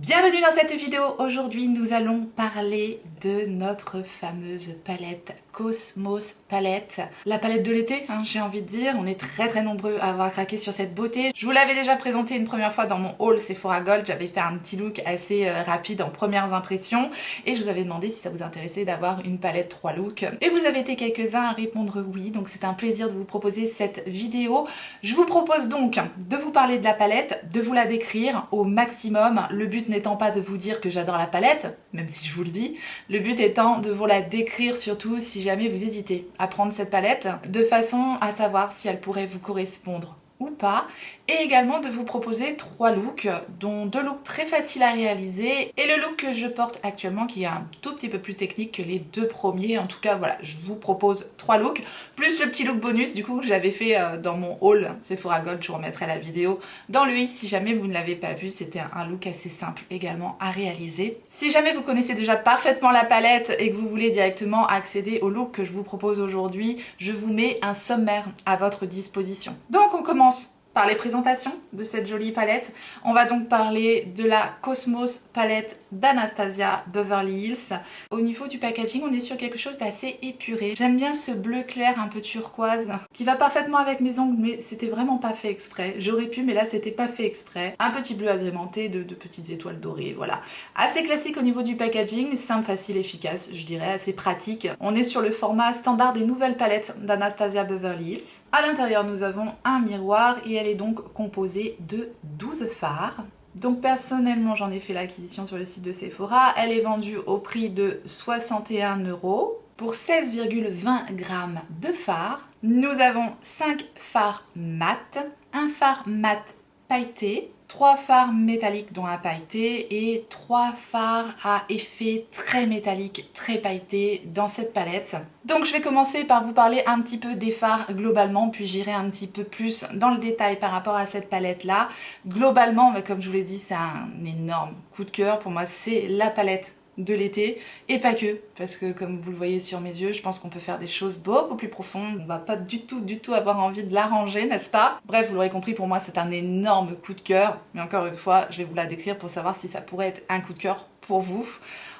Bienvenue dans cette vidéo. Aujourd'hui nous allons parler de notre fameuse palette Cosmos Palette. La palette de l'été, j'ai envie de dire. On est très nombreux à avoir craqué sur cette beauté. Je vous l'avais déjà présentée une première fois dans mon haul Sephora Gold. J'avais fait un petit look assez rapide en premières impressions. Et je vous avais demandé si ça vous intéressait d'avoir une palette 3 looks. Et vous avez été quelques-uns à répondre oui. Donc c'est un plaisir de vous proposer cette vidéo. Je vous propose donc de vous parler de la palette, de vous la décrire au maximum. Le but n'étant pas de vous dire que j'adore la palette, même si je vous le dis. Le but étant de vous la décrire surtout si jamais vous hésitez à prendre cette palette, de façon à savoir si elle pourrait vous correspondre ou pas, et également de vous proposer 3 looks, dont 2 looks très faciles à réaliser, et le look que je porte actuellement qui est un tout petit peu plus technique que les 2 premiers. En tout cas voilà, je vous propose 3 looks, plus le petit look bonus du coup que j'avais fait dans mon haul Sephora Gold. Je vous remettrai la vidéo dans le i si jamais vous ne l'avez pas vu. C'était un look assez simple également à réaliser. Si jamais vous connaissez déjà parfaitement la palette et que vous voulez directement accéder au look que je vous propose aujourd'hui, je vous mets un sommaire à votre disposition. Donc on commence par les présentations de cette jolie palette. On va donc parler de la Cosmos palette d'Anastasia Beverly Hills. Au niveau du packaging, on est sur quelque chose d'assez épuré. J'aime bien ce bleu clair un peu turquoise qui va parfaitement avec mes ongles, mais c'était vraiment pas fait exprès. J'aurais pu, mais là c'était pas fait exprès. Un petit bleu agrémenté de petites étoiles dorées, voilà. Assez classique au niveau du packaging, simple, facile, efficace, je dirais, assez pratique. On est sur le format standard des nouvelles palettes d'Anastasia Beverly Hills. À l'intérieur, nous avons un miroir et elle est donc composée de 12 fards. Donc personnellement, j'en ai fait l'acquisition sur le site de Sephora. Elle est vendue au prix de 61 € pour 16,20 grammes de fard. Nous avons 5 fards mat, un fard mat pailleté, 3 fards métalliques dont un pailleté et 3 fards à effet très métallique, très pailleté dans cette palette. Donc je vais commencer par vous parler un petit peu des fards globalement, puis j'irai un petit peu plus dans le détail par rapport à cette palette là. Globalement, comme je vous l'ai dit, c'est un énorme coup de cœur. Pour moi, c'est la palette de l'été, et pas que, parce que comme vous le voyez sur mes yeux, je pense qu'on peut faire des choses beaucoup plus profondes. On va pas du tout avoir envie de l'arranger, n'est-ce pas? Bref, vous l'aurez compris, pour moi c'est un énorme coup de cœur, mais encore une fois, je vais vous la décrire pour savoir si ça pourrait être un coup de cœur pour vous.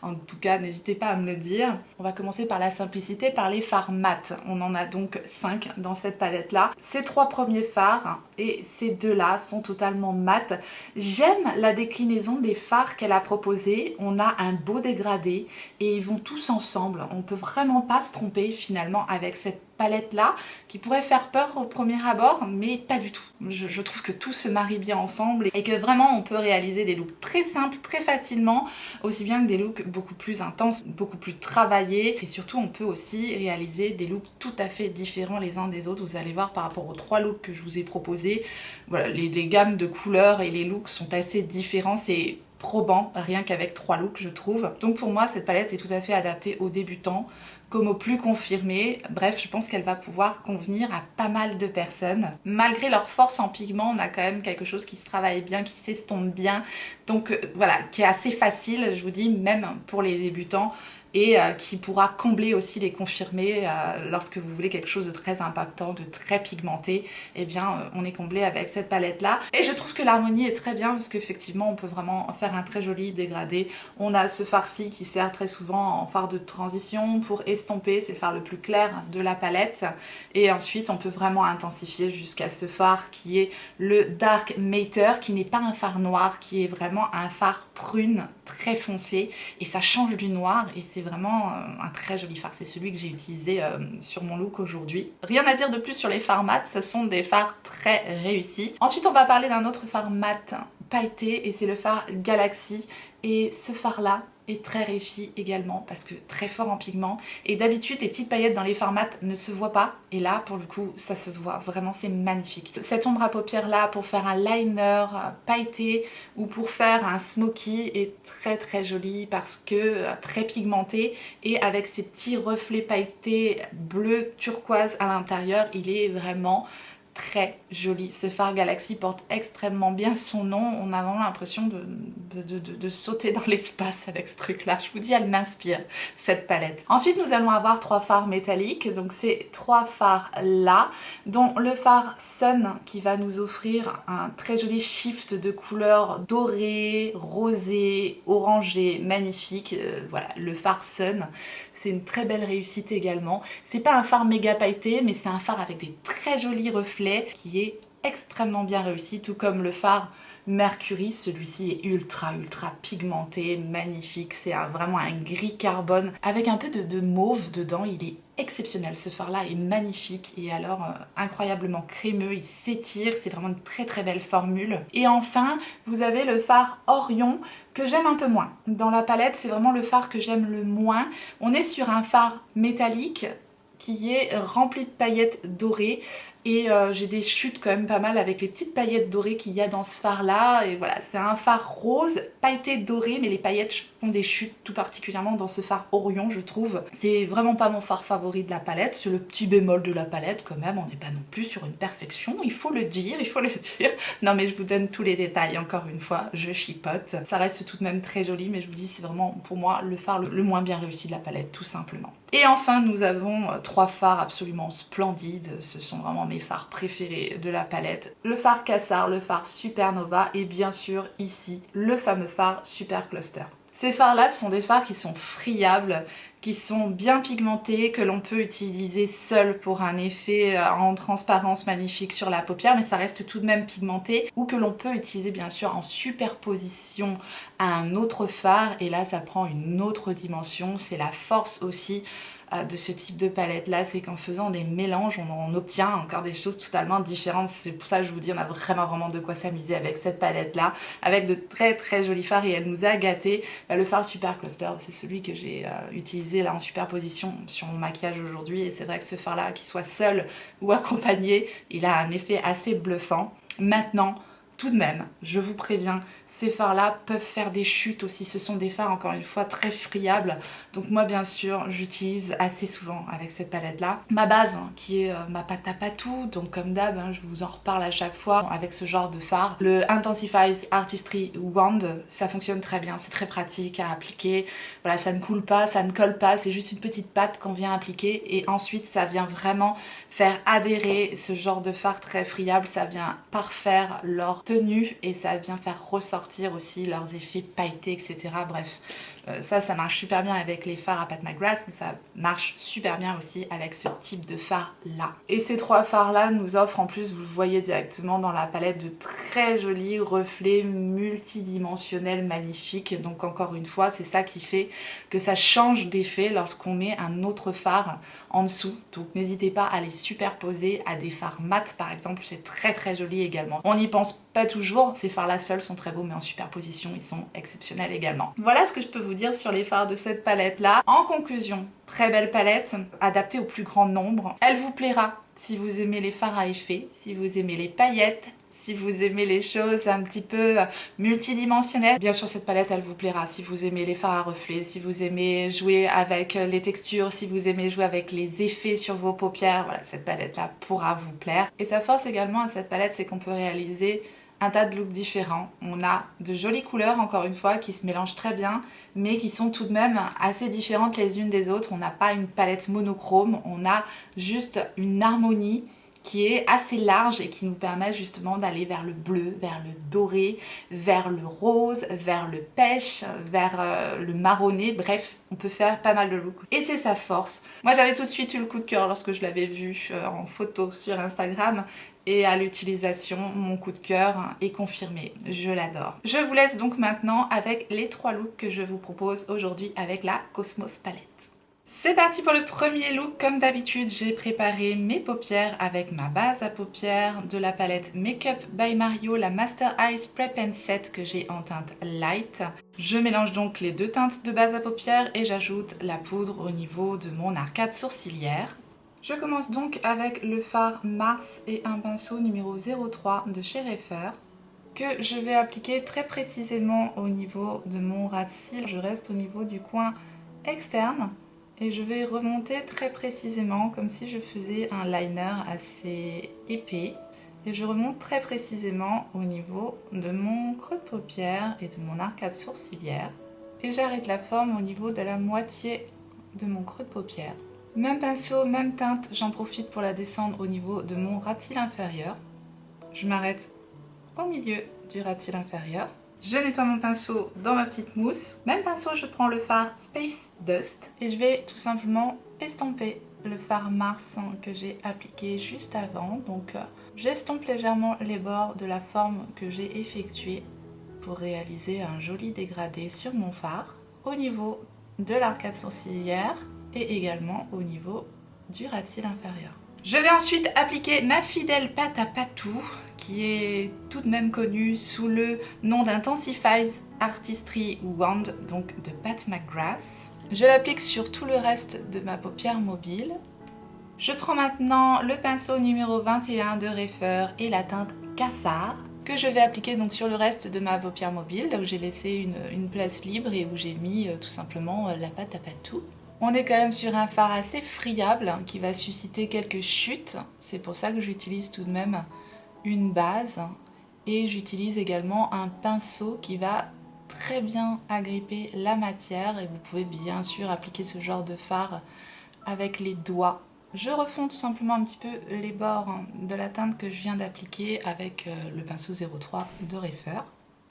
En tout cas, n'hésitez pas à me le dire. On va commencer par la simplicité, par les fards mat. On en a donc 5 dans cette palette-là. Ces 3 premiers fards et ces 2-là sont totalement mat. J'aime la déclinaison des fards qu'elle a proposés. On a un beau dégradé et ils vont tous ensemble. On peut vraiment pas se tromper finalement avec cette palette là qui pourrait faire peur au premier abord, mais pas du tout. Je trouve que tout se marie bien ensemble et que vraiment on peut réaliser des looks très simples, très facilement, aussi bien que des looks beaucoup plus intenses, beaucoup plus travaillés, et surtout on peut aussi réaliser des looks tout à fait différents les uns des autres. Vous allez voir par rapport aux 3 looks que je vous ai proposés, voilà, les gammes de couleurs et les looks sont assez différents. C'est probant rien qu'avec 3 looks, je trouve. Donc pour moi cette palette est tout à fait adaptée aux débutants comme aux plus confirmés. Bref, je pense qu'elle va pouvoir convenir à pas mal de personnes. Malgré leur force en pigment, on a quand même quelque chose qui se travaille bien, qui s'estompe bien, donc voilà, qui est assez facile, je vous dis, même pour les débutants, et qui pourra combler aussi les confirmés lorsque vous voulez quelque chose de très impactant, de très pigmenté. Eh bien on est comblé avec cette palette là, et je trouve que l'harmonie est très bien parce qu'effectivement on peut vraiment faire un très joli dégradé. On a ce fard-ci qui sert très souvent en fard de transition pour estomper, c'est le fard le plus clair de la palette, et ensuite on peut vraiment intensifier jusqu'à ce fard qui est le Dark Matter, qui n'est pas un fard noir, qui est vraiment un fard prune très foncé, et ça change du noir et c'est vraiment un très joli fard. C'est celui que j'ai utilisé sur mon look aujourd'hui. Rien à dire de plus sur les fards mat, ce sont des fards très réussis. Ensuite on va parler d'un autre fard mat pailleté et c'est le fard Galaxy, et ce fard là est très réussi également parce que très fort en pigment, et d'habitude les petites paillettes dans les fards mat ne se voient pas, et là pour le coup ça se voit vraiment, c'est magnifique. Cette ombre à paupières là pour faire un liner pailleté ou pour faire un smoky est très jolie parce que très pigmenté, et avec ces petits reflets pailletés bleu turquoise à l'intérieur, il est vraiment très joli. Ce fard Galaxy porte extrêmement bien son nom. On a vraiment l'impression de sauter dans l'espace avec ce truc-là. Je vous dis, elle m'inspire, cette palette. Ensuite, nous allons avoir 3 fards métalliques. Donc, ces 3 fards-là, dont le fard Sun qui va nous offrir un très joli shift de couleurs dorées, rosées, orangées, magnifique. Voilà, le fard Sun. C'est une très belle réussite également. C'est pas un fard méga pailleté, mais c'est un fard avec des très jolis reflets qui est extrêmement bien réussi, tout comme le fard Mercury. Celui-ci est ultra pigmenté, magnifique. C'est vraiment un gris carbone avec un peu de mauve dedans. Il est exceptionnel, ce fard là est magnifique et alors incroyablement crémeux, il s'étire, c'est vraiment une très belle formule. Et enfin vous avez le fard Orion que j'aime un peu moins. Dans la palette c'est vraiment le fard que j'aime le moins. On est sur un fard métallique qui est rempli de paillettes dorées et j'ai des chutes quand même pas mal avec les petites paillettes dorées qu'il y a dans ce fard là. Et voilà, c'est un fard rose pailleté doré, mais les paillettes font des chutes, tout particulièrement dans ce fard Orion, je trouve. C'est vraiment pas mon fard favori de la palette, c'est le petit bémol de la palette quand même. On n'est pas non plus sur une perfection, il faut le dire, il faut le dire. Non mais je vous donne tous les détails, encore une fois, je chipote. Ça reste tout de même très joli, mais je vous dis, c'est vraiment pour moi le fard le moins bien réussi de la palette, tout simplement. Et enfin nous avons 3 fards absolument splendides, ce sont vraiment mes fards préférés de la palette. Le fard Cassar, le fard Supernova et bien sûr ici le fameux fard Super Cluster. Ces fards là sont des fards qui sont friables, qui sont bien pigmentés, que l'on peut utiliser seul pour un effet en transparence magnifique sur la paupière, mais ça reste tout de même pigmenté, ou que l'on peut utiliser bien sûr en superposition à un autre fard, et là ça prend une autre dimension. C'est la force aussi de ce type de palette là, c'est qu'en faisant des mélanges on obtient encore des choses totalement différentes. C'est pour ça que je vous dis, on a vraiment de quoi s'amuser avec cette palette là, avec de très jolis fards, et elle nous a gâtés. Le fard Super Cluster, c'est celui que j'ai utilisé là en superposition sur mon maquillage aujourd'hui, et c'est vrai que ce fard là, qu'il soit seul ou accompagné, il a un effet assez bluffant. Maintenant tout de même, je vous préviens, ces fards là peuvent faire des chutes aussi. Ce sont des fards encore une fois très friables. Donc moi bien sûr j'utilise assez souvent avec cette palette là ma base qui est ma pâte à patou. Donc comme d'hab je vous en reparle à chaque fois avec ce genre de fard. Le Intensifies Artistry Wand, ça fonctionne très bien, c'est très pratique à appliquer. Voilà, ça ne coule pas, ça ne colle pas, c'est juste une petite pâte qu'on vient appliquer et ensuite ça vient vraiment faire adhérer ce genre de fard très friable. Ça vient parfaire leur tenue et ça vient faire ressortir aussi leurs effets pailletés, etc. Bref, ça marche super bien avec les fards à Pat McGrath, mais ça marche super bien aussi avec ce type de fard là. Et ces 3 fards là nous offrent en plus, vous le voyez directement dans la palette, de très jolis reflets multidimensionnels magnifiques. Donc encore une fois, c'est ça qui fait que ça change d'effet lorsqu'on met un autre fard en dessous. Donc n'hésitez pas à les superposer à des fards mat par exemple, c'est très joli également. On n'y pense pas toujours, ces fards là seuls sont très beaux, mais en superposition ils sont exceptionnels également. Voilà ce que je peux vous dire sur les fards de cette palette là. En conclusion, très belle palette, adaptée au plus grand nombre. Elle vous plaira si vous aimez les fards à effet, si vous aimez les paillettes, si vous aimez les choses un petit peu multidimensionnelles. Bien sûr cette palette elle vous plaira si vous aimez les fards à reflets, si vous aimez jouer avec les textures, si vous aimez jouer avec les effets sur vos paupières. Voilà, cette palette là pourra vous plaire. Et sa force également à cette palette, c'est qu'on peut réaliser un tas de looks différents. On a de jolies couleurs encore une fois qui se mélangent très bien, mais qui sont tout de même assez différentes les unes des autres. On n'a pas une palette monochrome, on a juste une harmonie qui est assez large et qui nous permet justement d'aller vers le bleu, vers le doré, vers le rose, vers le pêche, vers le marronné. Bref, on peut faire pas mal de looks. Et c'est sa force. Moi j'avais tout de suite eu le coup de cœur lorsque je l'avais vu en photo sur Instagram. Et à l'utilisation, mon coup de cœur est confirmé. Je l'adore. Je vous laisse donc maintenant avec les 3 looks que je vous propose aujourd'hui avec la Cosmos Palette. C'est parti pour le premier look. Comme d'habitude, j'ai préparé mes paupières avec ma base à paupières de la palette Makeup by Mario, la Master Eyes Prep and Set que j'ai en teinte light. Je mélange donc les 2 teintes de base à paupières et j'ajoute la poudre au niveau de mon arcade sourcilière. Je commence donc avec le fard Mars et un pinceau numéro 03 de chez Reifer que je vais appliquer très précisément au niveau de mon ras de cils. Je reste au niveau du coin externe et je vais remonter très précisément comme si je faisais un liner assez épais. et je remonte très précisément au niveau de mon creux de paupière et de mon arcade sourcilière. Et j'arrête la forme au niveau de la moitié de mon creux de paupière. Même pinceau, même teinte, j'en profite pour la descendre au niveau de mon ratil inférieur. Je m'arrête au milieu du ratil inférieur. Je nettoie mon pinceau dans ma petite mousse. Même pinceau, je prends le fard Space Dust et je vais tout simplement estomper le fard Mars que j'ai appliqué juste avant. Donc j'estompe légèrement les bords de la forme que j'ai effectuée pour réaliser un joli dégradé sur mon fard au niveau de l'arcade sourcilière et également au niveau du ratil inférieur. Je vais ensuite appliquer ma fidèle pâte à patou qui est tout de même connue sous le nom d'Intensifies Artistry Wand, donc de Pat McGrath. Je l'applique sur tout le reste de ma paupière mobile. Je prends maintenant le pinceau numéro 21 de Reifer et la teinte Cassard que je vais appliquer donc sur le reste de ma paupière mobile, là où j'ai laissé une place libre et où j'ai mis tout simplement la pâte à patou. On est quand même sur un fard assez friable qui va susciter quelques chutes. C'est pour ça que j'utilise tout de même une base et j'utilise également un pinceau qui va très bien agripper la matière et vous pouvez bien sûr appliquer ce genre de fard avec les doigts. Je refonds tout simplement un petit peu les bords de la teinte que je viens d'appliquer avec le pinceau 03 de Reifer.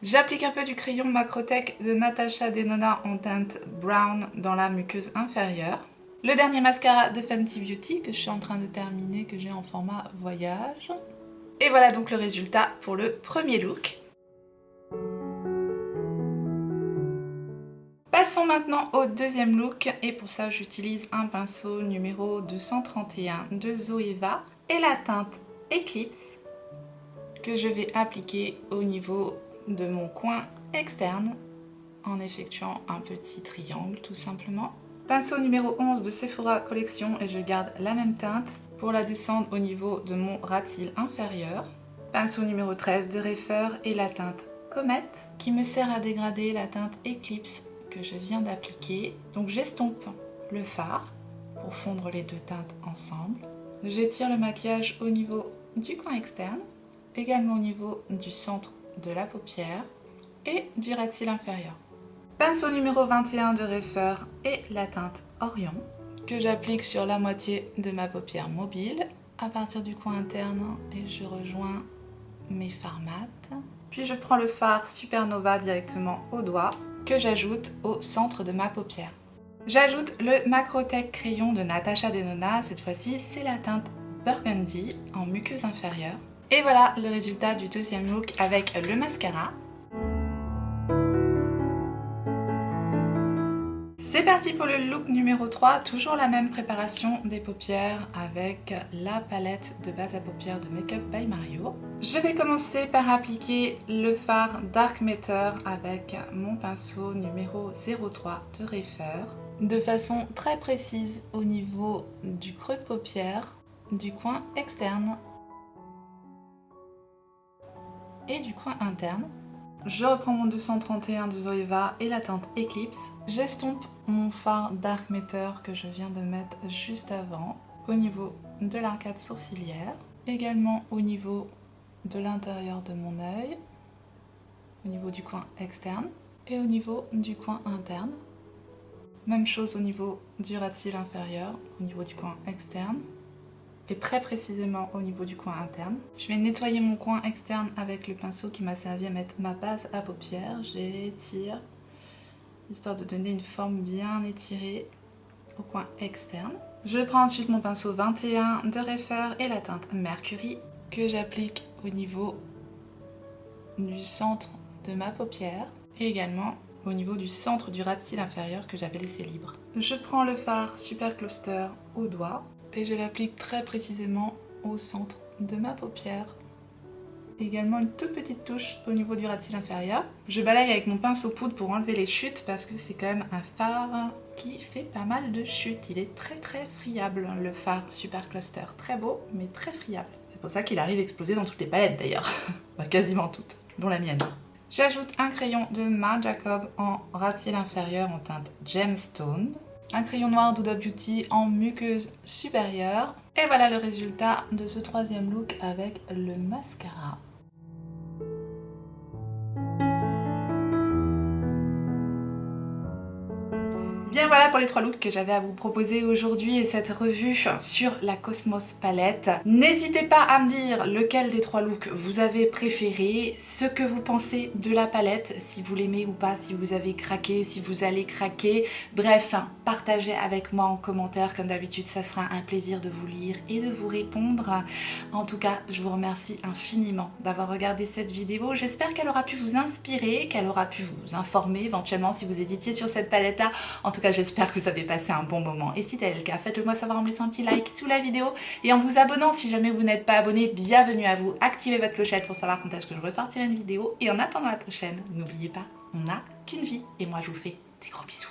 J'applique un peu du crayon Macrotech de Natasha Denona en teinte brown dans la muqueuse inférieure. Le dernier mascara de Fenty Beauty que je suis en train de terminer, que j'ai en format voyage. Et voilà donc le résultat pour le premier look. Passons maintenant au deuxième look et pour ça j'utilise un pinceau numéro 231 de Zoeva et la teinte Eclipse que je vais appliquer au niveau de mon coin externe en effectuant un petit triangle tout simplement. Pinceau numéro 11 de Sephora Collection et je garde la même teinte pour la descendre au niveau de mon ratil inférieur. Pinceau numéro 13 de Reifer et la teinte Comet qui me sert à dégrader la teinte Eclipse que je viens d'appliquer. Donc j'estompe le fard pour fondre les deux teintes ensemble. J'étire le maquillage au niveau du coin externe, également au niveau du centre de la paupière et du ratil inférieur. Pinceau numéro 21 de Reifer et la teinte Orion que j'applique sur la moitié de ma paupière mobile à partir du coin interne et je rejoins mes fards mat. Puis je prends le fard Supernova directement au doigt que j'ajoute au centre de ma paupière. J'ajoute le Macrotech crayon de Natasha Denona, cette fois-ci c'est la teinte Burgundy en muqueuse inférieure. Et voilà le résultat du deuxième look avec le mascara. C'est parti pour le look numéro 3, toujours la même préparation des paupières avec la palette de base à paupières de Make Up by Mario. Je vais commencer par appliquer le fard Dark Matter avec mon pinceau numéro 03 de Reifer de façon très précise au niveau du creux de paupière, du coin externe et du coin interne. Je reprends mon 231 de Zoeva et la teinte Eclipse. J'estompe mon fard Dark Matter que je viens de mettre juste avant au niveau de l'arcade sourcilière, également au niveau de l'intérieur de mon œil, au niveau du coin externe et au niveau du coin interne. Même chose au niveau du ratil inférieur, au niveau du coin externe. Et très précisément au niveau du coin interne. Je vais nettoyer mon coin externe avec le pinceau qui m'a servi à mettre ma base à paupières. J'étire, histoire de donner une forme bien étirée au coin externe. Je prends ensuite mon pinceau 21 de Reifer et la teinte Mercury que j'applique au niveau du centre de ma paupière et également au niveau du centre du ratil inférieur que j'avais laissé libre. Je prends le fard Super Cluster au doigt et je l'applique très précisément au centre de ma paupière. Également une toute petite touche au niveau du ratil inférieur. Je balaye avec mon pinceau poudre pour enlever les chutes parce que c'est quand même un fard qui fait pas mal de chutes. Il est très friable le fard Super Cluster. Très beau mais très friable. C'est pour ça qu'il arrive explosé dans toutes les palettes d'ailleurs. Bah, quasiment toutes, dont la mienne. J'ajoute un crayon de Marc Jacob en ratil inférieur en teinte Gemstone. Un crayon noir d'Huda Beauty en muqueuse supérieure Et voilà le résultat de ce troisième look avec le mascara. Bien voilà pour les 3 looks que j'avais à vous proposer aujourd'hui et cette revue sur la Cosmos palette. N'hésitez pas à me dire lequel des 3 looks vous avez préféré, ce que vous pensez de la palette, si vous l'aimez ou pas, si vous avez craqué, si vous allez craquer. Bref, partagez avec moi en commentaire, comme d'habitude ça sera un plaisir de vous lire et de vous répondre. En tout cas, je vous remercie infiniment d'avoir regardé cette vidéo. J'espère qu'elle aura pu vous inspirer, qu'elle aura pu vous informer éventuellement si vous hésitiez sur cette palette là. En tout cas, j'espère que vous avez passé un bon moment. Et si tel est le cas, faites-le moi savoir en me laissant un petit like sous la vidéo et en vous abonnant si jamais vous n'êtes pas abonné. Bienvenue à vous. Activez votre clochette pour savoir quand est-ce que je ressortirai une vidéo. Et en attendant la prochaine, n'oubliez pas, on n'a qu'une vie. Et moi, je vous fais des gros bisous.